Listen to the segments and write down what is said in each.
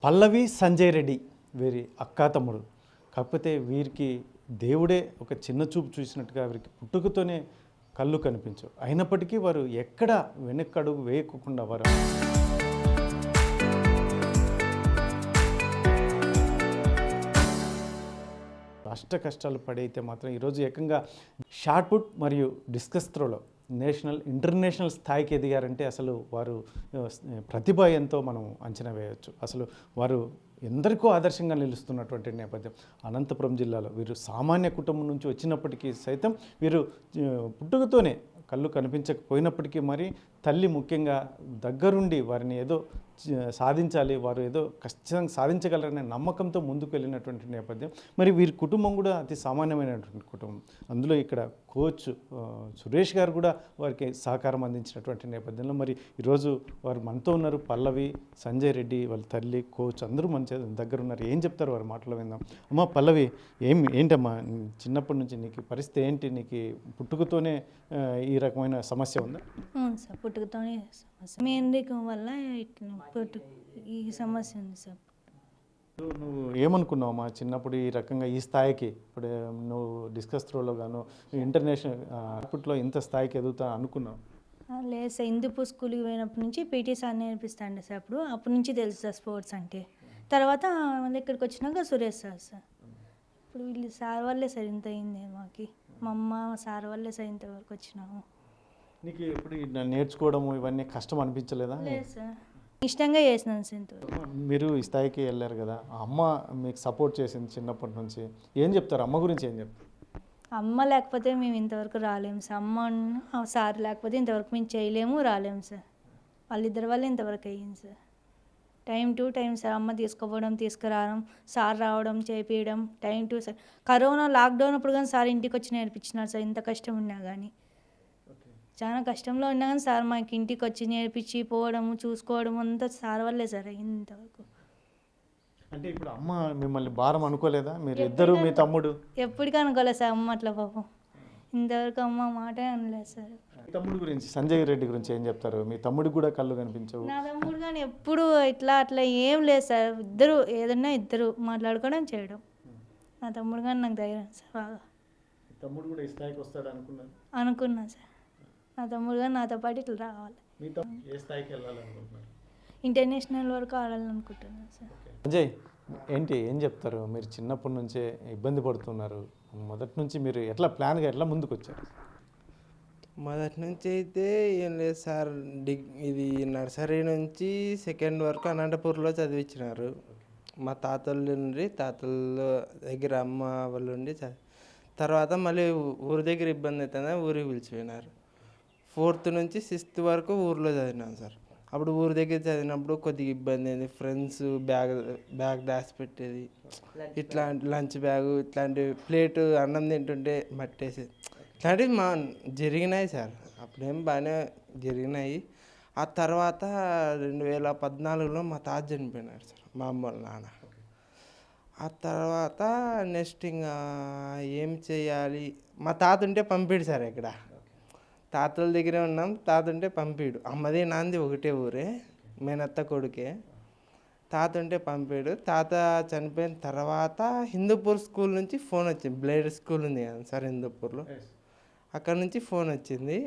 పల్లవి సంజయ్ రెడ్డి వీరి అక్కా తమ్ముడు. కాకపోతే వీరికి దేవుడే ఒక చిన్న చూపు చూసినట్టుగా వీరికి పుట్టుకతోనే కళ్ళు కనిపించవు. అయినప్పటికీ వారు ఎక్కడ వెనక్కడుగు వేయకుండా వారు అష్ట కష్టాలు పడైతే మాత్రం ఈరోజు ఏకంగా షార్ట్ పుట్ మరియు డిస్కస్ త్రోలో నేషనల్ ఇంటర్నేషనల్ స్థాయికి ఎదిగారంటే అసలు వారు ప్రతిభ ఎంతో మనం అంచనా వేయవచ్చు. అసలు వారు ఎందరికో ఆదర్శంగా నిలుస్తున్నటువంటి నేపథ్యం. అనంతపురం జిల్లాలో వీరు సామాన్య కుటుంబం నుంచి వచ్చినప్పటికీ సైతం వీరు పుట్టుకతోనే కళ్ళు కనిపించకపోయినప్పటికీ మరి తల్లి ముఖ్యంగా దగ్గరుండి వారిని ఏదో సాధించాలి, వారు ఏదో ఖచ్చితంగా సాధించగలరనే నమ్మకంతో ముందుకు వెళ్ళినటువంటి నేపథ్యం. మరి వీరి కుటుంబం కూడా అతి సామాన్యమైనటువంటి కుటుంబం. అందులో ఇక్కడ కోచ్ సురేష్ గారు కూడా వారికి సహకారం అందించినటువంటి నేపథ్యంలో మరి ఈరోజు వారు మనతో ఉన్నారు. పల్లవి సంజయ్ రెడ్డి వాళ్ళ తల్లి కోచ్ అందరూ మన దగ్గర ఉన్నారు. ఏం చెప్తారు వారి మాటలు విందాం. అమ్మ పల్లవి, ఏంటమ్మా చిన్నప్పటి నుంచి నీకు పరిస్థితి ఏంటి? నీకు పుట్టుకతోనే ఈ రకమైన సమస్య ఉందా? అవును సార్, పుట్టుకతోనే సమస్య మేనరికం వల్ల ఇట్లా ఈ సమస్య ఉంది సార్. నువ్వు ఏమనుకున్నావు చిన్నప్పుడు ఈ రకంగా ఈ స్థాయికి ఇప్పుడు నువ్వు డిస్కస్ త్రోలో గాను ఇంటర్నేషనల్ అప్పట్లో ఇంత స్థాయికి ఎదుగుతా అనుకున్నావు? లేదు సార్, హిందూపూర్ స్కూల్కి పోయినప్పటి నుంచి పీటీ సార్ నేర్పిస్తాండే సార్. అప్పటి నుంచి తెలుసు సార్ స్పోర్ట్స్ అంటే. తర్వాత మళ్ళీ ఇక్కడికి వచ్చినాక సురేష్ సార్ ఇప్పుడు వీళ్ళు సార్ వల్లే సార్ ఇంత అయింది మాకు. మా అమ్మ సార్ వల్లే సార్ ఇంతవరకు వచ్చినాము. నీకు ఇప్పుడు నేర్చుకోవడము ఇవన్నీ కష్టం అనిపించలేదా? లేదు సార్, ఇష్టంగా చేసినాను సార్. మీరు ఈ స్థాయికి వెళ్ళారు కదా, అమ్మ మీకు సపోర్ట్ చేసింది చిన్నప్పటి నుంచి. ఏం చెప్తారు అమ్మ గురించి? ఏం చెప్తారు? అమ్మ లేకపోతే మేము ఇంతవరకు రాలేము సార్. అమ్మ సార్ లేకపోతే ఇంతవరకు మేము చేయలేము, రాలేము సార్. వాళ్ళిద్దరి వల్ల ఇంతవరకు అయ్యింది sir. Time to time sir. అమ్మ తీసుకుపోవడం తీసుకురావడం, సార్ రావడం చేపించడం time to sir. Corona lockdown అప్పుడు కానీ సార్ ఇంటికి వచ్చి నేర్పించినారు సార్. ఇంత కష్టం ఉన్నా కానీ, చాలా కష్టంలో ఉన్నా కానీ సార్ మాకు ఇంటికి వచ్చి నేర్పించి పోవడము చూసుకోవడం అంతా సార్ వల్లే సార్ అయింది ఇంతవరకు. అంటే ఇప్పుడు అమ్మ మిమ్మల్ని భారం అనుకోలేదా? మీరు ఇద్దరు మీ తమ్ముడు ఎప్పటికీ అనుకోలేదు సార్ అమ్మ అట్లా పాపం. ఇంతవరకు అమ్మ మాటే అనలేదు సార్. తమ్ముడు గురించి, సంజయ్ రెడ్డి గురించి ఏం చెప్తారు? మీ తమ్ముడికి కూడా కళ్ళు కనిపించవు. నా తమ్ముడు కానీ ఎప్పుడు ఇట్లా అట్లా ఏం లేదు సార్. ఇద్దరు ఏదన్నా ఇద్దరు మాట్లాడుకోవడం చేయడం. నా తమ్ముడు కానీ నాకు ధైర్యం సార్ బాగా. తమ్ముడు కూడా ఈ స్థాయికి వస్తాడు అనుకున్నాను. అనుకున్నా సార్. నా తమ్ముడు కానీ నాతో పాటు ఇట్లా రావాలి. మీ తమ్ముడు ఏ స్థాయికి వెళ్ళాలనుకుంటున్నారు? ఇంటర్నేషనల్ వరకు ఆడాలనుకుంటున్నాను సార్. అజయ్ ఏం చెప్తారు? మీరు చిన్నప్పటి నుంచే ఇబ్బంది పడుతున్నారు. మొదటి నుంచి మీరు ప్లాన్గా ఎట్లా ముందుకు వచ్చారు? మొదటి నుంచి అయితే ఏం లేదు సార్. ఇది నర్సరీ నుంచి సెకండ్ వరకు అనంతపూర్లో చదివించినారు. మా తాతల దగ్గర అమ్మ వాళ్ళు ఉండి తర్వాత మళ్ళీ ఊరి దగ్గర ఇబ్బంది అవుతుందని ఊరికి పిలిచిపోయినారు. 4th నుంచి 6th వరకు ఊర్లో చదివినాను సార్. అప్పుడు ఊరి దగ్గర చదివినప్పుడు కొద్దిగా ఇబ్బంది అయింది. ఫ్రెండ్స్ బ్యాగ్ దాచిపెట్టేది, ఇట్లా లంచ్ బ్యాగు, ఇట్లాంటి ప్లేటు అన్నం తింటుంటే మట్టేసేది, ఇట్లాంటివి జరిగినాయి సార్. అప్పుడేం బాగానే జరిగినాయి. ఆ తర్వాత 2014లో మా తాత చనిపోయినారు సార్, మా అమ్మ వాళ్ళ నాన్న. ఆ తర్వాత నెక్స్ట్ ఇంకా ఏం చేయాలి, మా తాత ఉంటే పంపిడు సార్. ఇక్కడ తాతల దగ్గరే ఉన్నాం, తాత ఉంటే పంపిడు. అమ్మది నాంది ఒకటే ఊరే, మేనత్త కొడుకే. తాత ఉంటే పంపాడు. తాత చనిపోయిన తర్వాత హిందూపూర్ స్కూల్ నుంచి ఫోన్ వచ్చింది. బ్లేడ్ స్కూల్ ఉంది కదా సార్ హిందూపూర్లో, అక్కడ నుంచి ఫోన్ వచ్చింది.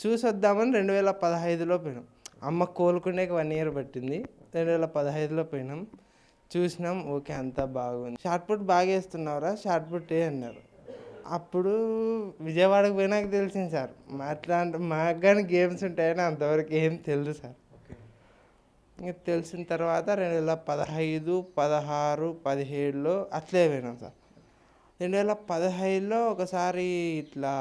చూసి వద్దామని 2015లో పోయినాం. అమ్మ కోలుకునేకి 1 year పట్టింది. 2015లో పోయినాం, చూసినాం. ఓకే అంతా బాగుంది. షార్ట్ పుట్ బాగా వేస్తున్నావురా, షార్ట్ పుట్ అన్నారు. అప్పుడు విజయవాడకు పోయినాక తెలిసింది సార్. మాకు కానీ గేమ్స్ ఉంటాయని అంతవరకు ఏం తెలియదు సార్. ఇంకా తెలిసిన తర్వాత 2015, 16, 17లో అట్లే పోయినాం సార్. 2015లో ఒకసారి ఇట్లా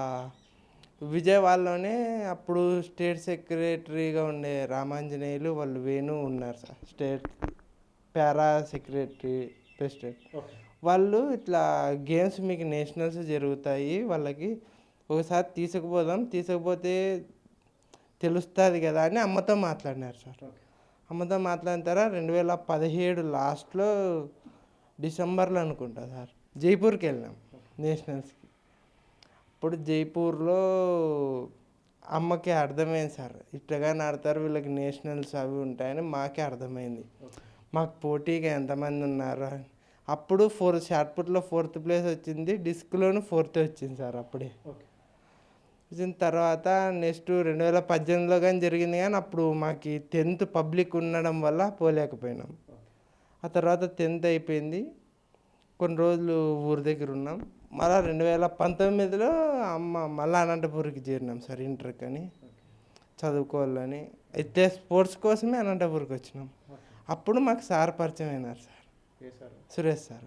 విజయవాడలోనే అప్పుడు స్టేట్ సెక్రటరీగా ఉండే రామాంజనేయులు వాళ్ళు వేణు ఉన్నారు సార్, స్టేట్ పారా సెక్రటరీ ప్రెసిడెంట్. వాళ్ళు ఇట్లా గేమ్స్ మీకు నేషనల్స్ జరుగుతాయి, వాళ్ళకి ఒకసారి తీసుకుపోతే తెలుస్తుంది కదా అని అమ్మతో మాట్లాడినారు సార్. అమ్మతో మాట్లాడిన తర్వాత 2017 లాస్ట్లో డిసెంబర్లో అనుకుంటా సార్ జైపూర్కి వెళ్ళినాం నేషనల్స్కి. అప్పుడు జైపూర్లో అమ్మకి అర్థమైంది సార్, ఇట్లాగానే ఆడతారు వీళ్ళకి నేషనల్స్ అవి ఉంటాయని మాకే అర్థమైంది. మాకు పోటీగా ఎంతమంది ఉన్నారు అని. అప్పుడు షార్ట్ పుట్లో 4th ప్లేస్ వచ్చింది, డిస్క్లోను 4th వచ్చింది సార్ అప్పుడే. వచ్చిన తర్వాత నెక్స్ట్ 2018లో కానీ జరిగింది, కానీ అప్పుడు మాకు 10th పబ్లిక్ ఉండడం వల్ల పోలేకపోయినాం. ఆ తర్వాత 10th అయిపోయింది, కొన్ని రోజులు ఊరి దగ్గర ఉన్నాం. మళ్ళీ 2019లో మళ్ళీ అనంతపూర్కి చేరినాం సార్ ఇంటర్కి అని, చదువుకోవాలని. అయితే స్పోర్ట్స్ కోసమే అనంతపూర్కి వచ్చినాం. అప్పుడు మాకు సార్ పరిచయం అయినారు sir, Suresh sir.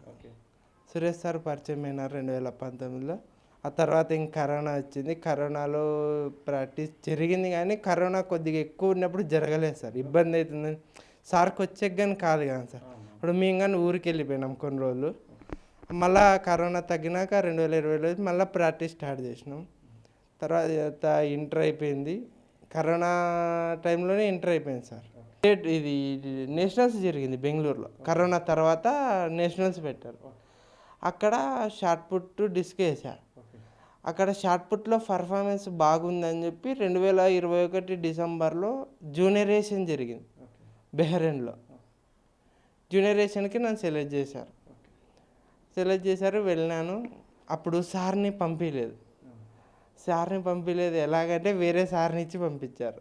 Suresh sir పరిచయం అయినారు 2019లో. ఆ తర్వాత ఇంక కరోనా వచ్చింది. కరోనాలో ప్రాక్టీస్ జరిగింది, కానీ కరోనా కొద్దిగా ఎక్కువ ఉన్నప్పుడు జరగలేదు సార్. ఇబ్బంది అవుతుందని సార్కి వచ్చాక కానీ కాదు కానీ సార్. ఇప్పుడు మేము కానీ ఊరికి వెళ్ళిపోయినాం కొన్ని రోజులు. మళ్ళీ కరోనా తగ్గినాక 2020లో మళ్ళీ ప్రాక్టీస్ స్టార్ట్ చేసినాం. తర్వాత ఇంటర్ అయిపోయింది. కరోనా టైంలోనే ఇంటర్ అయిపోయింది సార్. ఇది నేషనల్స్ జరిగింది బెంగళూరులో. కరోనా తర్వాత నేషనల్స్ పెట్టారు. అక్కడ షార్ట్ పుట్ డిస్క్ వేశారు. అక్కడ షార్ట్ పుట్లో పర్ఫార్మెన్స్ బాగుందని చెప్పి 2021 డిసెంబర్లో జూనియరేషన్ జరిగింది బెహ్రెయిన్లో. జూనియరేషన్కి నన్ను సెలెక్ట్ చేశారు. వెళ్ళినాను. అప్పుడు సార్ని పంపించలేదు. ఎలాగంటే వేరే సార్ని ఇచ్చి పంపించారు.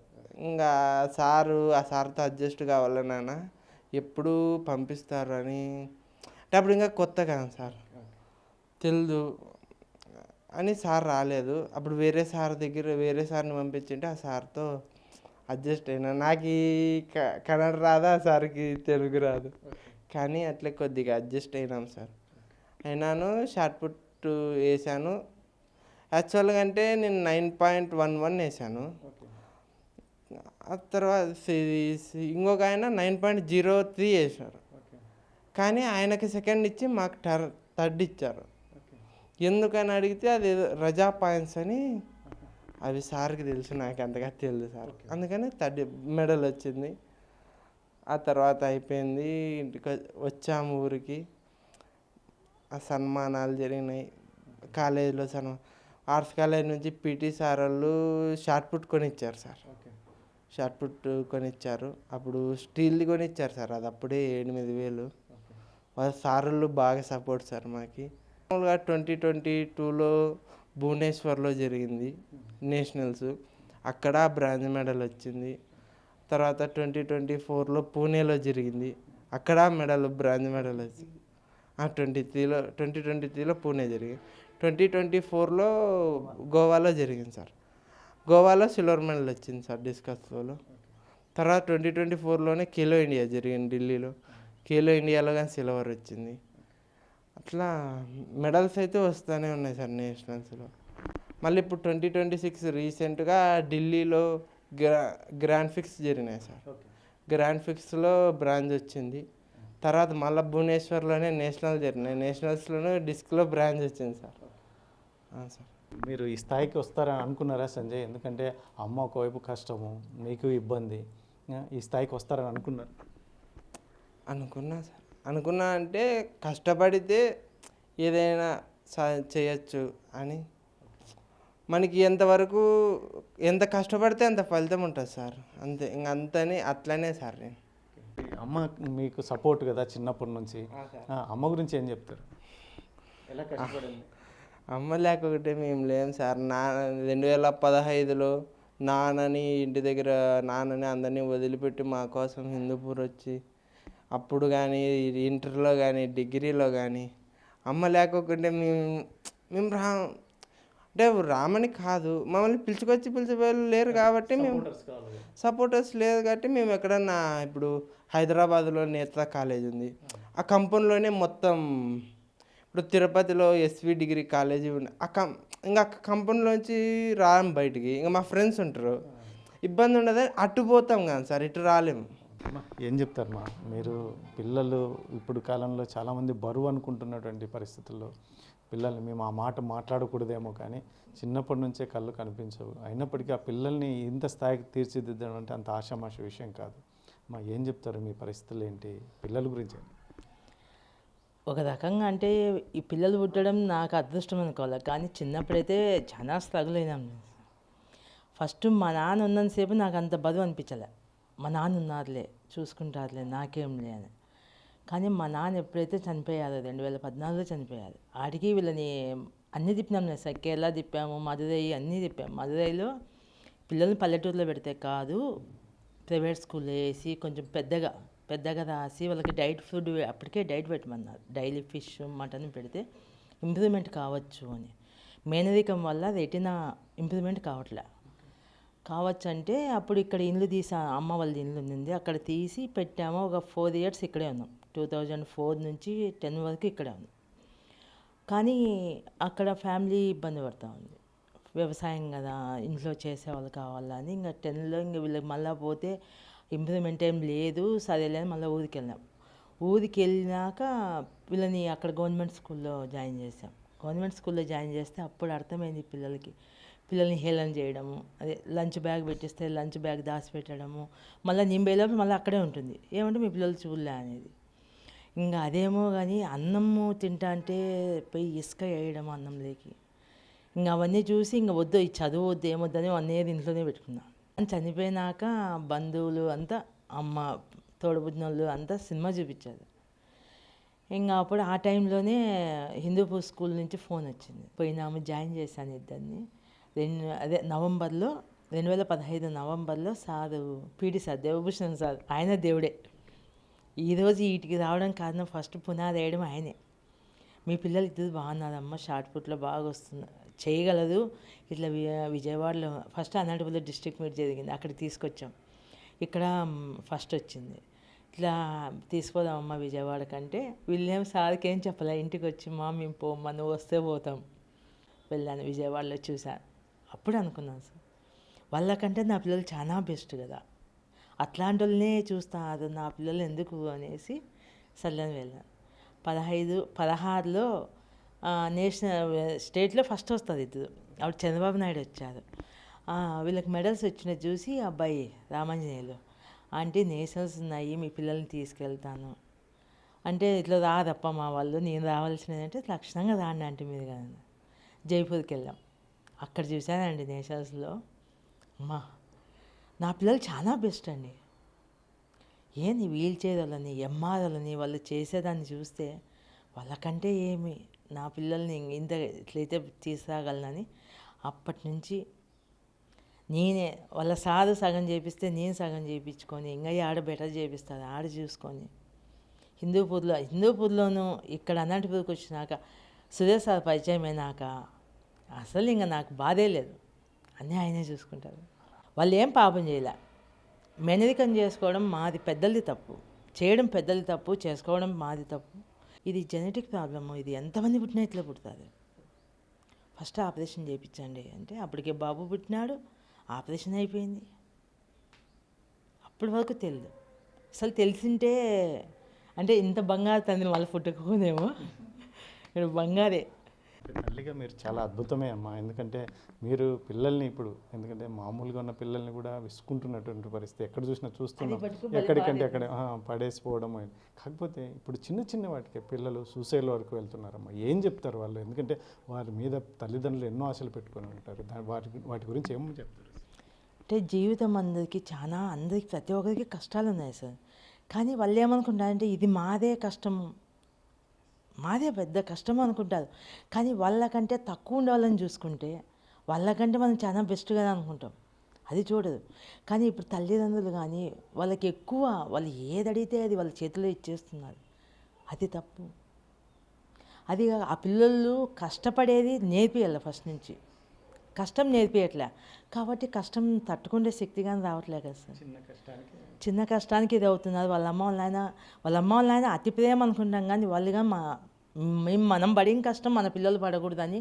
ఇంకా ఆ సార్తో అడ్జస్ట్ కావాలి నాన్న, ఎప్పుడు పంపిస్తారు అని. అంటే అప్పుడు ఇంకా కొత్త కదా సార్, తెలియదు అని సార్ రాలేదు. అప్పుడు వేరే సార్ని పంపించింటే ఆ సార్తో అడ్జస్ట్ అయినా. నాకు ఈ కన్నడ రాదు, ఆ సార్కి తెలుగు రాదు, కానీ అట్లే కొద్దిగా అడ్జస్ట్ అయినాం సార్. అయినాను. షార్ట్ పుట్ వేసాను. యాక్చువల్గా అంటే నేను 9.11 వేసాను. ఆ తర్వాత ఇంకొక ఆయన 9.03 వేసారు, కానీ ఆయనకి సెకండ్ ఇచ్చి మాకు థర్డ్ ఇచ్చారు. ఎందుకని అడిగితే అది రజా పాయింట్స్ అని, అవి సార్కి తెలుసు, నాకు అంతగా తెలియదు సార్. అందుకని థర్డ్ మెడల్ వచ్చింది. ఆ తర్వాత అయిపోయింది, ఇంటికి వచ్చాము ఊరికి. ఆ సన్మానాలు జరిగినాయి కాలేజీలో. ఆర్ట్స్ కాలేజ్ నుంచి పీటీ సార్ వాళ్ళు షార్ట్ పుట్ కొనిచ్చారు సార్. షార్ట్ పుట్ కొనిచ్చారు. అప్పుడు స్టీల్ది కొనిచ్చారు సార్. అది అప్పుడే 8,000. వాళ్ళ సార్లు బాగా సపోర్ట్ సార్ మాకు. మామూలుగా 2022లో భువనేశ్వర్లో జరిగింది నేషనల్స్, అక్కడ బ్రాంజ్ మెడల్ వచ్చింది. తర్వాత 2024లో పూణేలో జరిగింది, అక్కడ బ్రాంజ్ మెడల్ వచ్చింది. 2023లో పూణే జరిగింది. 2024లో గోవాలో జరిగింది సార్. గోవాలో సిల్వర్ మెడల్ వచ్చింది సార్ డిస్కస్ త్రోలో. తర్వాత 2024లోనే ఖేలో ఇండియా జరిగింది ఢిల్లీలో. ఖేలో ఇండియాలో కానీ సిల్వర్ వచ్చింది. అట్లా మెడల్స్ అయితే వస్తూనే ఉన్నాయి సార్ నేషనల్స్లో. మళ్ళీ ఇప్పుడు 2026 రీసెంట్గా ఢిల్లీలో గ్రాండ్ ఫిక్స్ జరిగినాయి సార్. గ్రాండ్ ఫిక్స్లో బ్రాంజ్ వచ్చింది. తర్వాత మళ్ళీ భువనేశ్వర్లోనే నేషనల్ జరిగినాయి. నేషనల్స్లోనే డిస్క్లో బ్రాంజ్ వచ్చింది సార్. సార్ మీరు ఈ స్థాయికి వస్తారని అనుకున్నారా సంజయ్? ఎందుకంటే అమ్మ ఒకవైపు కష్టము, మీకు ఇబ్బంది, ఈ స్థాయికి వస్తారని అనుకున్నారు? అనుకున్నా సార్. అనుకున్నా అంటే కష్టపడితే ఏదైనా చేయొచ్చు అని. మనకి ఎంత కష్టపడితే అంత ఫలితం ఉంటుంది సార్. అంతే, అట్లనే సార్. నేను అమ్మ మీకు సపోర్ట్ కదా చిన్నప్పటి నుంచి, అమ్మ గురించి ఏం చెప్తారు? ఎలా కష్టపడింది? అమ్మ లేకపోతే మేము లేము సార్. 2015లో నాన్నని అందరినీ వదిలిపెట్టి మా కోసం హిందూపూర్ వచ్చి, అప్పుడు కానీ ఇంటర్లో కానీ డిగ్రీలో కానీ అమ్మ లేకపోతే మేము అంటే రామని కాదు, మమ్మల్ని పిలిచిపోయి లేరు కాబట్టి మేము సపోర్టర్స్ లేదు కాబట్టి మేము ఎక్కడన్నా, ఇప్పుడు హైదరాబాద్లో నేత్ర కాలేజ్ ఉంది, ఆ కంపౌండ్లోనే మొత్తం. ఇప్పుడు తిరుపతిలో ఎస్వి డిగ్రీ కాలేజీ ఉంది, ఇంకా కంపౌండ్లోంచి రాం బయటికి. ఇంకా మా ఫ్రెండ్స్ ఉంటారు, ఇబ్బంది ఉండదని అటు పోతాం కానీ సార్, ఇటు రాలేము. ఏం చెప్తారు మీరు? పిల్లలు ఇప్పుడు కాలంలో చాలామంది బరువు అనుకుంటున్నటువంటి పరిస్థితుల్లో పిల్లల్ని, మేము ఆ మాట మాట్లాడకూడదేమో కానీ చిన్నప్పటి నుంచే కళ్ళు కనిపించవు, అయినప్పటికీ ఆ పిల్లల్ని ఇంత స్థాయికి తీర్చిదిద్దడం అంటే అంత ఆషామాష విషయం కాదు. ఏం చెప్తారు? మీ పరిస్థితులు ఏంటి పిల్లల గురించి? ఒక రకంగా అంటే ఈ పిల్లలు పుట్టడం నాకు అదృష్టం అనుకోవాలి, కానీ చిన్నప్పుడైతే చాలా స్ట్రగుల్ అయినాం. ఫస్ట్ మా నాన్న ఉన్నంతసేపు నాకు అంత బరువు అనిపించలే. మా నాన్న ఉన్నారులే, చూసుకుంటారులే, నాకేంలే అని. కానీ మా నాన్న ఎప్పుడైతే చనిపోయారో 2014లో చనిపోయారు. ఆడికి వీళ్ళని అన్నీ తిప్పినాం లేదు సార్. కేరళ తిప్పాము, మదురై అన్నీ తిప్పాము. మదురైలో పిల్లల్ని పల్లెటూరులో పెడితే కాదు, ప్రైవేట్ స్కూల్లో వేసి కొంచెం పెద్దగా రాసి వాళ్ళకి డైట్ ఫుడ్ అప్పటికే డైట్ పెట్టమన్నారు. డైలీ ఫిష్ మటన్ పెడితే ఇంప్రూవ్మెంట్ కావచ్చు అని. మేనరికం వల్ల రెటీనా ఇంప్రూవ్మెంట్ కావచ్చు అంటే అప్పుడు ఇక్కడ ఇల్లు అమ్మ వాళ్ళది ఇల్లు ఉంది, అక్కడ తీసి పెట్టాము. ఒక 4 years ఇక్కడే ఉన్నాం. 2004 నుంచి 10 వరకు ఇక్కడే ఉన్నాం. కానీ అక్కడ ఫ్యామిలీ ఇబ్బంది పడుతూ ఉంది. వ్యవసాయం కదా, ఇంట్లో చేసేవాళ్ళు కావాలని ఇంకా 10లో ఇంకా వీళ్ళకి మళ్ళీ పోతే ఇంప్రూవ్మెంట్ ఏం లేదు, సరేలే మళ్ళీ ఊరికి వెళ్ళినాక వీళ్ళని అక్కడ గవర్నమెంట్ స్కూల్లో జాయిన్ చేసాం. గవర్నమెంట్ స్కూల్లో జాయిన్ చేస్తే అప్పుడు అర్థమైంది పిల్లల్ని హేళన చేయడము, అదే లంచ్ బ్యాగ్ పెట్టిస్తే లంచ్ బ్యాగ్ దాచిపెట్టడము, మళ్ళీ నింబేలోపు మళ్ళీ అక్కడే ఉంటుంది. ఏమంటే మీ పిల్లలు చూడలే అనేది. ఇంకా అదేమో కానీ అన్నము తింటా అంటే పోయి ఇసుక వేయడం అన్నంలోకి, ఇంకా అవన్నీ చూసి ఇంకా వద్దు, ఈ చదువు వద్దు, ఏమొద్దని 1 year ఇంట్లోనే పెట్టుకున్నాను. చనిపోయినాక బంధువులు అంతా, అమ్మ తోడబుట్టినోళ్ళు అంతా సినిమా చూపించారు. ఇంకా అప్పుడు ఆ టైంలోనే హిందూపూర్ స్కూల్ నుంచి ఫోన్ వచ్చింది. పోయినాము, జాయిన్ చేశాను ఇద్దరిని. నవంబర్లో 2015 నవంబర్లో sir PD sir, Devabhushan sir, ఆయన దేవుడే. ఈరోజు వీటికి రావడం కారణం ఫస్ట్ పునాది వేయడం ఆయనే. మీ పిల్లలు ఇద్దరు బాగున్నారమ్మా, షార్ట్ పుట్లో బాగా వస్తున్నారు, చేయగలదు. ఇట్లా విజయవాడలో ఫస్ట్ అనంతపురం డిస్ట్రిక్ట్ మీట్ జరిగింది, అక్కడికి తీసుకొచ్చాం. ఇక్కడ ఫస్ట్ వచ్చింది. ఇట్లా తీసుకుపోదామమ్మా విజయవాడ కంటే వీళ్ళేం సార్కి ఏం చెప్పలే. ఇంటికి వచ్చి మేము పోమ్మా, నువ్వు వస్తే పోతాం. వెళ్ళాను, విజయవాడలో చూశాను. అప్పుడు అనుకున్నాను సార్, వాళ్ళకంటే నా పిల్లలు చాలా బెస్ట్ కదా, అట్లాంటి వాళ్ళనే చూస్తారు, నా పిల్లలు ఎందుకు అనేసి సర్లేని వెళ్ళాను. 16లో నేషనల్ స్టేట్లో ఫస్ట్ వస్తుంది ఇద్దరు. అప్పుడు చంద్రబాబు నాయుడు వచ్చారు. వీళ్ళకి మెడల్స్ వచ్చినది చూసి అబ్బాయి రామాంజనేయులు, ఆంటీ నేషనల్స్ ఉన్నాయి, మీ పిల్లల్ని తీసుకెళ్తాను అంటే, ఇట్లా రాదప్ప మా వాళ్ళు, నేను రావాల్సినది అంటే లక్షణంగా రాండి అంటే మీరు కదా. జైపూర్కి వెళ్ళాం, అక్కడ చూశానండి నేషనల్స్లో. అమ్మా నా పిల్లలు చాలా బెస్ట్ అండి. ఏంది వీల్ చైర్ వాళ్ళని, ఎంఆర్ వాళ్ళని వాళ్ళు చేసేదాన్ని చూస్తే వాళ్ళకంటే ఏమి నా పిల్లల్ని ఇట్లయితే తీసుకురాగలనని అప్పటి నుంచి నేనే వాళ్ళ సారు సగం చేపిస్తే నేను సగం చేయించుకొని, ఇంకా ఆడ బెటర్ చేపిస్తారు ఆడ చూసుకొని. హిందూపూర్లోనూ ఇక్కడ అనంతపూర్కి వచ్చినాక సురేష్ సార్ పరిచయం అయినాక అసలు ఇంకా నాకు బాధే లేదు, అన్నీ ఆయనే చూసుకుంటారు. వాళ్ళు ఏం పాపం చేయలే. మెనరికం చేసుకోవడం మాది పెద్దలది తప్పు, చేయడం పెద్దలది తప్పు, చేసుకోవడం మాది తప్పు. ఇది జెనెటిక్ ప్రాబ్లము, ఇది ఎంతమంది పుట్టినా ఇట్లా పుడతారు. ఫస్ట్ ఆపరేషన్ చేయించండి అంటే అప్పటికే బాబు పుట్టినాడు, ఆపరేషన్ అయిపోయింది. అప్పటి వరకు తెలియదు. అసలు తెలిసింటే అంటే ఇంత బంగారు తండ్రిని వాళ్ళు పుట్టకపోనేమో, బంగారే. తల్లిగా మీరు చాలా అద్భుతమే అమ్మా. ఎందుకంటే మీరు పిల్లల్ని ఇప్పుడు, ఎందుకంటే మామూలుగా ఉన్న పిల్లల్ని కూడా విసుకుంటున్నటువంటి పరిస్థితి ఎక్కడ చూసినా చూస్తున్నాం, ఎక్కడికంటే అక్కడ పడేసిపోవడం. కాకపోతే ఇప్పుడు చిన్న వాటికి పిల్లలు సూసైడ్ వరకు వెళ్తున్నారమ్మా. ఏం చెప్తారు వాళ్ళు? ఎందుకంటే వారి మీద తల్లిదండ్రులు ఎన్నో ఆశలు పెట్టుకొని ఉంటారు. వాటి గురించి ఏమో చెప్తారు? అంటే జీవితం అందరికీ ప్రతి ఒక్కరికి కష్టాలు ఉన్నాయి సార్. కానీ వాళ్ళు ఏమనుకుంటారంటే ఇది మాదే కష్టము, మాదే పెద్ద కష్టం అనుకుంటారు. కానీ వాళ్ళకంటే తక్కువ ఉండే వాళ్ళని చూసుకుంటే వాళ్ళకంటే మనం చాలా బెస్ట్గా అనుకుంటాం, అది చూడదు. కానీ ఇప్పుడు తల్లిదండ్రులు కానీ వాళ్ళకి ఎక్కువ, వాళ్ళు ఏది అడిగితే అది వాళ్ళ చేతిలో ఇచ్చేస్తున్నారు, అది తప్పు. అది ఆ పిల్లలు కష్టపడేది నేర్పియాలి ఫస్ట్ నుంచి, కష్టం నేర్పియట్లే కాబట్టి కష్టం తట్టుకునే శక్తి కానీ రావట్లే కదా సార్. చిన్న కష్టానికి ఇది అవుతున్నారు. వాళ్ళ అమ్మ వాళ్ళ అతి ప్రేమ అనుకుంటాం, కానీ వాళ్ళుగా మనం పడిన కష్టం మన పిల్లలు పడకూడదని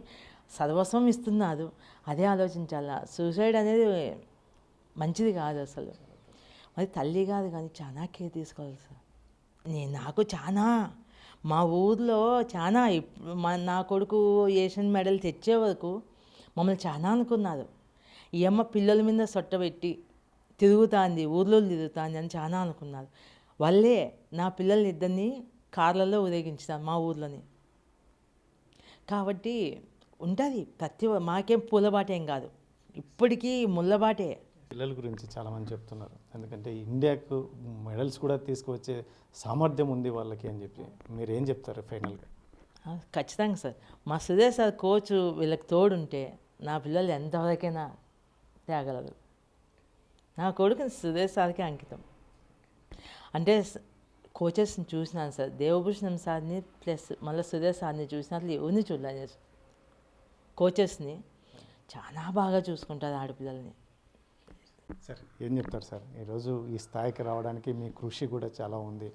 సర్వస్వం ఇస్తున్నారు. అదే ఆలోచించాల. సూసైడ్ అనేది మంచిది కాదు అసలు. మరి తల్లి కాదు కానీ చాలా కేర్ తీసుకోవాలి సార్. నాకు చాలా మా ఊర్లో చాలా నా కొడుకు ఏషియన్ మెడల్ తెచ్చే వరకు మమ్మల్ని చాలా అనుకున్నారు. ఈ అమ్మ పిల్లల మీద సొట్టబెట్టి తిరుగుతుంది, ఊర్లో తిరుగుతుంది అని చాలా అనుకున్నారు. వాళ్ళే నా పిల్లల్ని ఇద్దరిని కార్లలో ఊరేగించుతాను మా ఊర్లోని. కాబట్టి ఉంటుంది మాకేం పూలబాట ఏం కాదు, ఇప్పటికీ ముళ్ళబాటే. పిల్లల గురించి చాలామంది చెప్తున్నారు, ఎందుకంటే ఇండియాకు మెడల్స్ కూడా తీసుకువచ్చే సామర్థ్యం ఉంది వాళ్ళకి అని చెప్పి. మీరు ఏం చెప్తారు ఫైనల్గా? ఖచ్చితంగా సార్. మా సురేష్ సార్ కోచ్ వీళ్ళకి తోడుంటే నా పిల్లలు ఎంతవరకైనా తేగలరు. నా కొడుకు సురేష్ సార్కి అంకితం. అంటే కోచెస్ని చూసినాను సార్, దేవభూషణం సార్ని ప్లస్ మళ్ళీ సురేష్ సార్ని చూసినట్లు ఎవరిని చూడలేదు. కోచెస్ని చాలా బాగా చూసుకుంటారు ఆడపిల్లల్ని. సార్ ఏం చెప్తారు సార్? ఈరోజు ఈ స్థాయికి రావడానికి మీ కృషి కూడా చాలా ఉంది.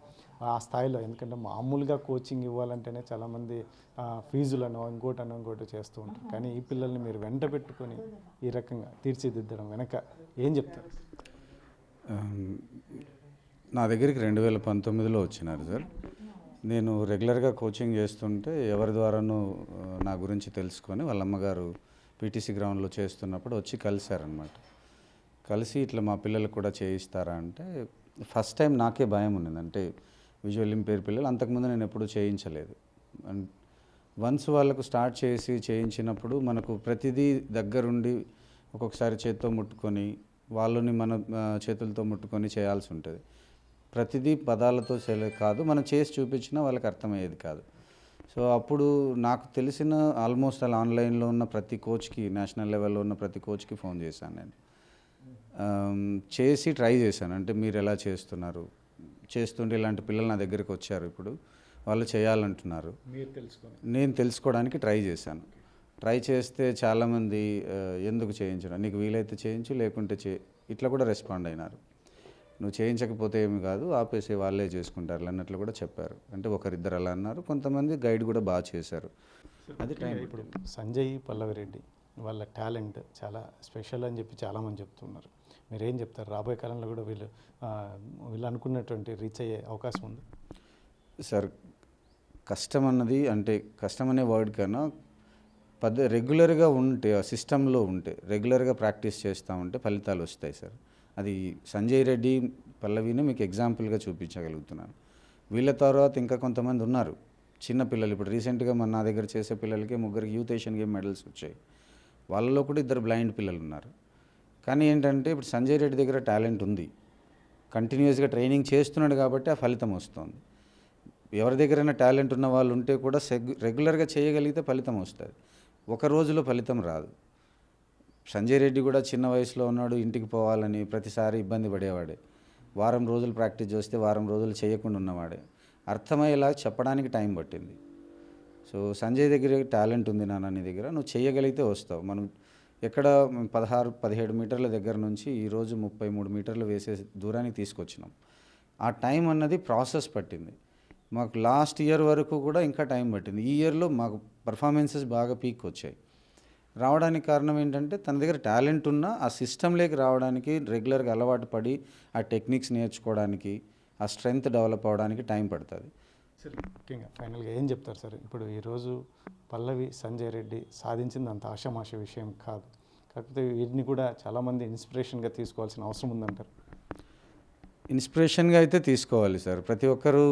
ఆ స్థాయిలో ఎందుకంటే మామూలుగా కోచింగ్ ఇవ్వాలంటేనే చాలామంది ఫీజులను ఇంకోటి చేస్తూ ఉంటారు. కానీ ఈ పిల్లల్ని మీరు వెంట పెట్టుకొని ఈ రకంగా తీర్చిదిద్దడం వెనక ఏం చెప్తారు? నా దగ్గరికి 2019లో వచ్చినారు సార్. నేను రెగ్యులర్గా కోచింగ్ చేస్తుంటే ఎవరి ద్వారానూ నా గురించి తెలుసుకొని వాళ్ళ అమ్మగారు పీటీసీ గ్రౌండ్లో చేస్తున్నప్పుడు వచ్చి కలిశారనమాట. కలిసి ఇట్లా మా పిల్లలకు కూడా చేయిస్తారా అంటే ఫస్ట్ టైం నాకే భయం ఉన్నది. అంటే విజువల్ ఇంపేర్ పిల్లలు అంతకుముందు నేను ఎప్పుడూ చేయించలేదు. అండ్ వన్స్ వాళ్ళకు స్టార్ట్ చేసి చేయించినప్పుడు మనకు ప్రతిదీ దగ్గరుండి ఒక్కొక్కసారి చేతితో ముట్టుకొని వాళ్ళని మన చేతులతో ముట్టుకొని చేయాల్సి ఉంటుంది. ప్రతిదీ పదాలతో కాదు, మనం చేసి చూపించినా వాళ్ళకి అర్థమయ్యేది కాదు. సో అప్పుడు నాకు తెలిసిన ఆల్మోస్ట్ అలా ఆన్లైన్లో ఉన్న ప్రతి కోచ్కి, నేషనల్ లెవెల్లో ఉన్న ప్రతి కోచ్కి ఫోన్ చేశాను నేను. చేసి ట్రై చేశాను. అంటే మీరు ఎలా చేస్తున్నారు, చేస్తుంటే ఇలాంటి పిల్లలు నా దగ్గరికి వచ్చారు, ఇప్పుడు వాళ్ళు చేయాలంటున్నారు, నేను తెలుసుకోవడానికి ట్రై చేశాను. ట్రై చేస్తే చాలామంది ఎందుకు చేయించడం, నీకు వీలైతే చేయించు లేకుంటే ఇట్లా కూడా రెస్పాండ్ అయినారు. నువ్వు చేయించకపోతే ఏమి కాదు, ఆపేసి వాళ్ళే చేసుకుంటారు అన్నట్లు కూడా చెప్పారు. అంటే ఒకరిద్దరు అలా అన్నారు, కొంతమంది గైడ్ కూడా బాగా చేశారు. అది టైం. ఇప్పుడు సంజయ్ పల్లవిరెడ్డి వాళ్ళ టాలెంట్ చాలా స్పెషల్ అని చెప్పి చాలామంది చెప్తున్నారు. మీరేం చెప్తారు? రాబోయే కాలంలో కూడా వీళ్ళు అనుకున్నటువంటి రీచ్ అయ్యే అవకాశం ఉంది సార్? కష్టం అన్నది, అంటే కష్టం అనే వర్డ్ కన్నా రెగ్యులర్గా ఉంటే, ఆ సిస్టంలో ఉంటే, రెగ్యులర్గా ప్రాక్టీస్ చేస్తూ ఉంటే ఫలితాలు వస్తాయి సార్. అది సంజయ్ రెడ్డి, పల్లవిని మీకు ఎగ్జాంపుల్గా చూపించగలుగుతున్నాను. వీళ్ళ తర్వాత ఇంకా కొంతమంది ఉన్నారు చిన్న పిల్లలు. ఇప్పుడు రీసెంట్గా నా దగ్గర చేసే పిల్లలకి 3 యూత్ ఏషియన్ గేమ్ మెడల్స్ వచ్చాయి. వాళ్ళలో కూడా 2 బ్లైండ్ పిల్లలు ఉన్నారు. కానీ ఏంటంటే ఇప్పుడు సంజయ్ రెడ్డి దగ్గర టాలెంట్ ఉంది, కంటిన్యూస్గా ట్రైనింగ్ చేస్తున్నాడు కాబట్టి ఆ ఫలితం వస్తుంది. ఎవరి దగ్గరైనా టాలెంట్ ఉన్న వాళ్ళు ఉంటే కూడా రెగ్యులర్గా చేయగలిగితే ఫలితం వస్తుంది, ఒక రోజులో ఫలితం రాదు. సంజయ్ రెడ్డి కూడా చిన్న వయసులో ఉన్నాడు, ఇంటికి పోవాలని ప్రతిసారి ఇబ్బంది పడేవాడే. వారం రోజులు ప్రాక్టీస్ చేస్తే వారం రోజులు చేయకుండా ఉన్నవాడే. అర్థమయ్యేలా చెప్పడానికి టైం పట్టింది. సో సంజయ్ దగ్గర టాలెంట్ ఉంది నాన్న నీ దగ్గర, నువ్వు చేయగలిగితే వస్తావు. మనం ఎక్కడ 16-17 మీటర్ల దగ్గర నుంచి ఈరోజు 33 మీటర్లు వేసే దూరానికి తీసుకొచ్చినాం. ఆ టైం అన్నది ప్రాసెస్ పట్టింది మాకు. లాస్ట్ ఇయర్ వరకు కూడా ఇంకా టైం పట్టింది. ఈ ఇయర్లో మాకు పర్ఫార్మెన్సెస్ బాగా పీక్ వచ్చాయి. రావడానికి కారణం ఏంటంటే తన దగ్గర టాలెంట్ ఉన్న ఆ సిస్టంలోకి రావడానికి, రెగ్యులర్గా అలవాటు పడి ఆ టెక్నిక్స్ నేర్చుకోవడానికి, ఆ స్ట్రెంగ్త్ డెవలప్ అవ్వడానికి టైం పడుతుంది. సార్ ముఖ్యంగా ఫైనల్గా ఏం చెప్తారు సార్? ఇప్పుడు ఈరోజు పల్లవి, సంజయ్ రెడ్డి సాధించింది అంత ఆషామాష విషయం కాదు. కాకపోతే వీటిని కూడా చాలామంది ఇన్స్పిరేషన్గా తీసుకోవాల్సిన అవసరం ఉందంటారు. ఇన్స్పిరేషన్గా అయితే తీసుకోవాలి సార్. ప్రతి ఒక్కరూ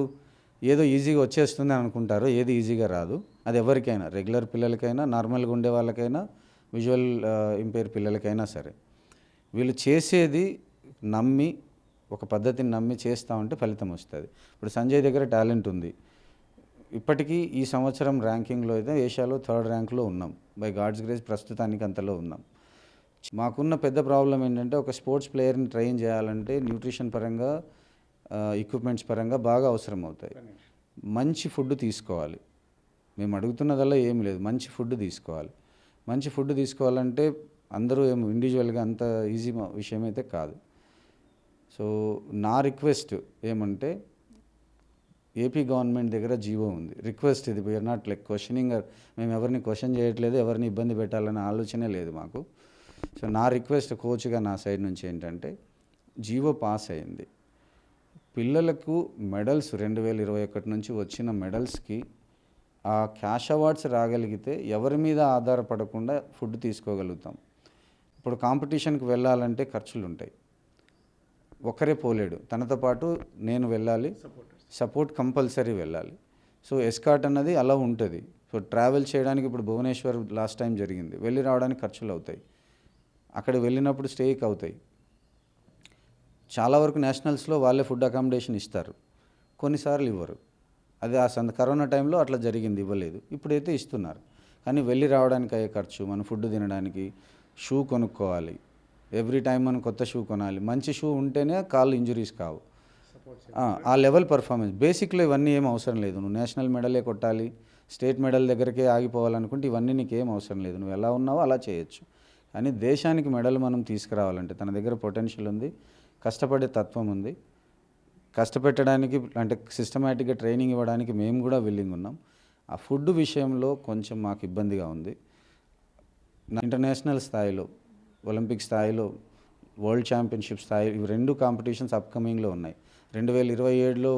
ఏదో ఈజీగా వచ్చేస్తుంది అనుకుంటారు, ఏది ఈజీగా రాదు. అది ఎవరికైనా, రెగ్యులర్ పిల్లలకైనా, నార్మల్గా ఉండే వాళ్ళకైనా, విజువల్ ఇంపేర్ పిల్లలకైనా సరే, వీళ్ళు చేసేది నమ్మి, ఒక పద్ధతిని నమ్మి చేస్తూ ఉంటే ఫలితం వస్తుంది. ఇప్పుడు సంజయ్ దగ్గర టాలెంట్ ఉంది. ఇప్పటికీ ఈ సంవత్సరం ర్యాంకింగ్లో అయితే ఏషియాలో 3rd ర్యాంక్లో ఉన్నాం. బై గాడ్స్ గ్రేస్ ప్రస్తుతానికి అంతలో ఉన్నాం. మాకున్న పెద్ద ప్రాబ్లం ఏంటంటే ఒక స్పోర్ట్స్ ప్లేయర్ని ట్రైన్ చేయాలంటే న్యూట్రిషన్ పరంగా, ఎక్విప్మెంట్స్ పరంగా బాగా అవసరం అవుతాయి. మంచి ఫుడ్ తీసుకోవాలి. మేము అడుగుతున్నదల్లా ఏమి లేదు, మంచి ఫుడ్ తీసుకోవాలి. మంచి ఫుడ్ తీసుకోవాలంటే అందరూ ఏమో ఇండివిజువల్గా అంత ఈజీ విషయం అయితే కాదు. సో నా రిక్వెస్ట్ ఏమంటే, ఏపీ గవర్నమెంట్ దగ్గర జీవో ఉంది, రిక్వెస్ట్ ఇది, వీఆర్ నాట్ లైక్ క్వశ్చనింగ్, మేము ఎవరిని క్వశ్చన్ చేయట్లేదు, ఎవరిని ఇబ్బంది పెట్టాలనే ఆలోచనే లేదు మాకు. సో నా రిక్వెస్ట్ కోచ్గా నా సైడ్ నుంచి ఏంటంటే, జీవో పాస్ అయింది, పిల్లలకు మెడల్స్ 2021 నుంచి వచ్చిన మెడల్స్కి ఆ క్యాష్ అవార్డ్స్ రాగలిగితే ఎవరి మీద ఆధారపడకుండా ఫుడ్ తీసుకోగలుగుతాం. ఇప్పుడు కాంపిటీషన్కి వెళ్ళాలంటే ఖర్చులు ఉంటాయి, ఒకరే పోలేడు, తనతో పాటు నేను వెళ్ళాలి, సపోర్ట్ కంపల్సరీ వెళ్ళాలి. సో ఎస్కాట్ అన్నది అలా ఉంటుంది. సో ట్రావెల్ చేయడానికి ఇప్పుడు భువనేశ్వర్ లాస్ట్ టైం జరిగింది, వెళ్ళి రావడానికి ఖర్చులు అవుతాయి, అక్కడ వెళ్ళినప్పుడు స్టేకి అవుతాయి, చాలా వరకు నేషనల్స్లో వాళ్ళే ఫుడ్ అకామిడేషన్ ఇస్తారు, కొన్నిసార్లు ఇవ్వరు. అది కరోనా టైంలో అట్లా జరిగింది, ఇవ్వలేదు. ఇప్పుడైతే ఇస్తున్నారు. కానీ వెళ్ళి రావడానికి అయ్యే ఖర్చు, మన ఫుడ్ తినడానికి, షూ కొనుక్కోవాలి, ఎవ్రీ టైం మనం కొత్త షూ కొనాలి. మంచి షూ ఉంటేనే కాళ్ళు ఇంజురీస్ కావు. ఆ లెవెల్ పర్ఫార్మెన్స్ బేసిక్లో ఇవన్నీ ఏం అవసరం లేదు. నువ్వు నేషనల్ మెడలే కొట్టాలి, స్టేట్ మెడల్ దగ్గరికే ఆగిపోవాలనుకుంటే ఇవన్నీ నీకు ఏం అవసరం లేదు. నువ్వు ఎలా ఉన్నావో అలా చేయొచ్చు. కానీ దేశానికి మెడల్ మనం తీసుకురావాలంటే తన దగ్గర పొటెన్షియల్ ఉంది, కష్టపడే తత్వం ఉంది. కష్టపెట్టడానికి అంటే సిస్టమేటిక్గా ట్రైనింగ్ ఇవ్వడానికి మేము కూడా విల్లింగ్ ఉన్నాం. ఆ ఫుడ్ విషయంలో కొంచెం మాకు ఇబ్బందిగా ఉంది. ఇంటర్నేషనల్ స్థాయిలో, ఒలింపిక్ స్థాయిలో, వరల్డ్ ఛాంపియన్షిప్ స్థాయి, ఇవి 2 కాంపిటీషన్స్ అప్కమింగ్లో ఉన్నాయి. 2027లో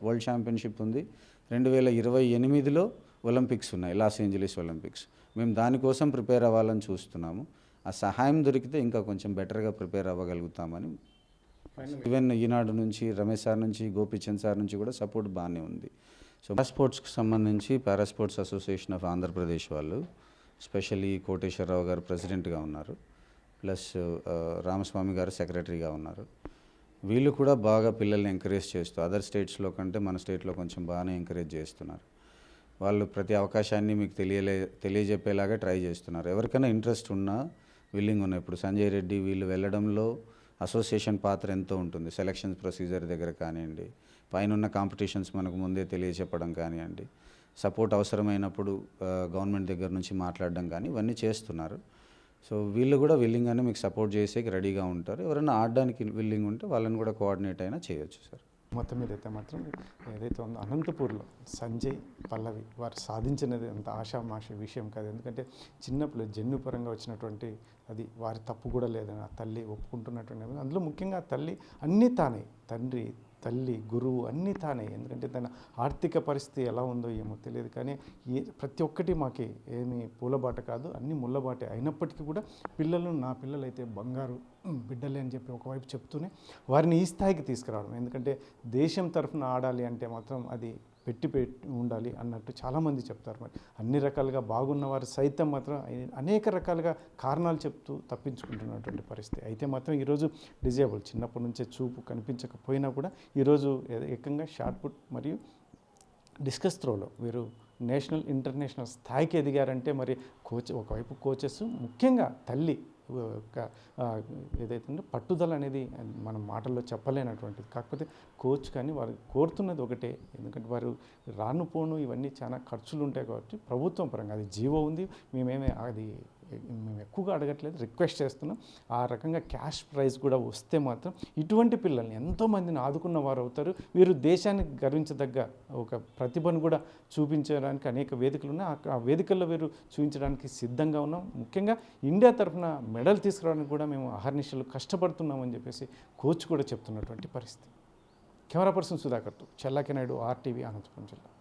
వరల్డ్ ఛాంపియన్షిప్ ఉంది, 2028లో ఒలింపిక్స్ ఉన్నాయి, లాస్ ఏంజలీస్ ఒలింపిక్స్. మేము దానికోసం ప్రిపేర్ అవ్వాలని చూస్తున్నాము. ఆ సహాయం దొరికితే ఇంకా కొంచెం బెటర్గా ప్రిపేర్ అవ్వగలుగుతామని. ఈవెన్ ఈనాడు నుంచి, రమేష్ సార్ నుంచి, గోపిచంద్ సార్ నుంచి కూడా సపోర్ట్ బాగానే ఉంది. సో పారాస్పోర్ట్స్కి సంబంధించి పారాస్పోర్ట్స్ అసోసియేషన్ ఆఫ్ ఆంధ్రప్రదేశ్ వాళ్ళు, స్పెషల్లీ కోటేశ్వరరావు గారు ప్రెసిడెంట్గా ఉన్నారు, ప్లస్ రామస్వామి గారు సెక్రటరీగా ఉన్నారు. వీళ్ళు కూడా బాగా పిల్లల్ని ఎంకరేజ్ చేస్తూ, అదర్ స్టేట్స్లో కంటే మన స్టేట్లో కొంచెం బాగానే ఎంకరేజ్ చేస్తున్నారు. వాళ్ళు ప్రతి అవకాశాన్ని మీకు తెలియజెప్పేలాగా ట్రై చేస్తున్నారు. ఎవరికైనా ఇంట్రెస్ట్ ఉన్నా, విల్లింగ్ ఉన్నా. ఇప్పుడు సంజయ్ రెడ్డి వీళ్ళు వెళ్ళడంలో అసోసియేషన్ పాత్ర ఎంతో ఉంటుంది. సెలక్షన్స్ ప్రొసీజర్ దగ్గర కానివ్వండి, పైన కాంపిటీషన్స్ మనకు ముందే తెలియచెప్పడం కానివ్వండి, సపోర్ట్ అవసరమైనప్పుడు గవర్నమెంట్ దగ్గర నుంచి మాట్లాడడం కానీ ఇవన్నీ చేస్తున్నారు. సో వీళ్ళు కూడా విల్లింగ్గానే మీకు సపోర్ట్ చేసేకి రెడీగా ఉంటారు. ఎవరైనా ఆడడానికి విల్లింగ్ ఉంటే వాళ్ళని కూడా కోఆర్డినేట్ అయినా చేయొచ్చు సార్. మొత్తం మీద అయితే మాత్రం ఏదైతే ఉందో అనంతపూర్లో సంజయ్, పల్లవి వారు సాధించినది అంత ఆషామాష విషయం కాదు. ఎందుకంటే చిన్నప్పుడు జన్యుపరంగా వచ్చినటువంటి అది వారి తప్పు కూడా లేదని ఆ తల్లి ఒప్పుకుంటున్నటువంటి, అందులో ముఖ్యంగా ఆ తల్లి అన్నీ తానే, తండ్రి, తల్లి, గురువు అన్నీ తానే. ఎందుకంటే తన ఆర్థిక పరిస్థితి ఎలా ఉందో ఏమో తెలియదు, కానీ ప్రతి ఒక్కటి మాకి ఏమీ పూలబాట కాదు, అన్నీ ముళ్ళబాటే. అయినప్పటికీ కూడా పిల్లలు, నా పిల్లలైతే బంగారు బిడ్డలే అని చెప్పి ఒకవైపు చెప్తూనే వారిని ఈ స్థాయికి తీసుకురావడం. ఎందుకంటే దేశం తరఫున ఆడాలి అంటే మాత్రం అది పెట్టి ఉండాలి అన్నట్టు చాలామంది చెప్తారు. మరి అన్ని రకాలుగా బాగున్న వారు సైతం మాత్రం అనేక రకాలుగా కారణాలు చెప్తూ తప్పించుకుంటున్నటువంటి పరిస్థితి. అయితే మాత్రం ఈరోజు డిజేబుల్, చిన్నప్పటి నుంచే చూపు కనిపించకపోయినా కూడా ఈరోజు ఏకంగా షార్ట్ పుట్ మరియు డిస్కస్ త్రోలో వీరు నేషనల్, ఇంటర్నేషనల్ స్థాయికి ఎదిగారంటే మరి ఒకవైపు కోచెస్, ముఖ్యంగా తల్లి ఏదైతే ఉందో పట్టుదల అనేది మనం మాటల్లో చెప్పలేనటువంటిది. కాకపోతే కోచ్ కానీ వారు కోరుతున్నది ఒకటే, ఎందుకంటే వారు రాను పోను ఇవన్నీ చాలా ఖర్చులు ఉంటాయి కాబట్టి ప్రభుత్వం పరంగా అది జీవో ఉంది, మేము ఎక్కువగా అడగట్లేదు, రిక్వెస్ట్ చేస్తున్నాం. ఆ రకంగా క్యాష్ ప్రైజ్ కూడా వస్తే మాత్రం ఇటువంటి పిల్లల్ని ఎంతోమందిని ఆదుకున్న వారు అవుతారు. వీరు దేశానికి గర్వించదగ్గ ఒక ప్రతిభను కూడా చూపించడానికి అనేక వేదికలు ఉన్నాయి. ఆ వేదికల్లో వీరు చూపించడానికి సిద్ధంగా ఉన్నాం. ముఖ్యంగా ఇండియా తరఫున మెడల్ తీసుకురావడానికి కూడా మేము అహర్నిశలు కష్టపడుతున్నామని చెప్పేసి కోచ్ కూడా చెప్తున్నటువంటి పరిస్థితి. కెమెరా పర్సన్ సుధాకర్తో చెల్లాకి నాయుడు, RTV, అనంతపురం జిల్లా.